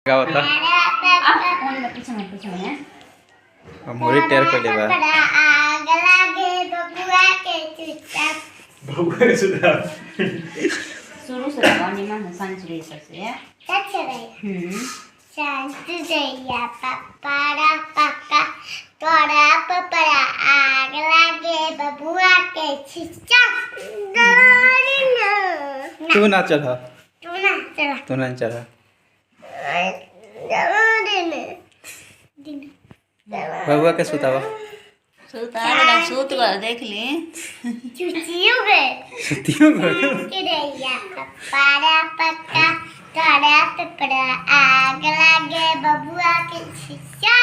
गाओ तो मोरी टेर को लेबा शुरू से लगानी मां सांचरी से शांति जइया पपारा पक्का तोरा पपरा आग लागे बबुआ के छिचा गरी ना तू ना चल तू ना चल बबुआ के सुतावा सूत कर देख ली चुचियो गए के रैया पपारा पक्का तोरा पपरा आग लागे बबुआ के छिचा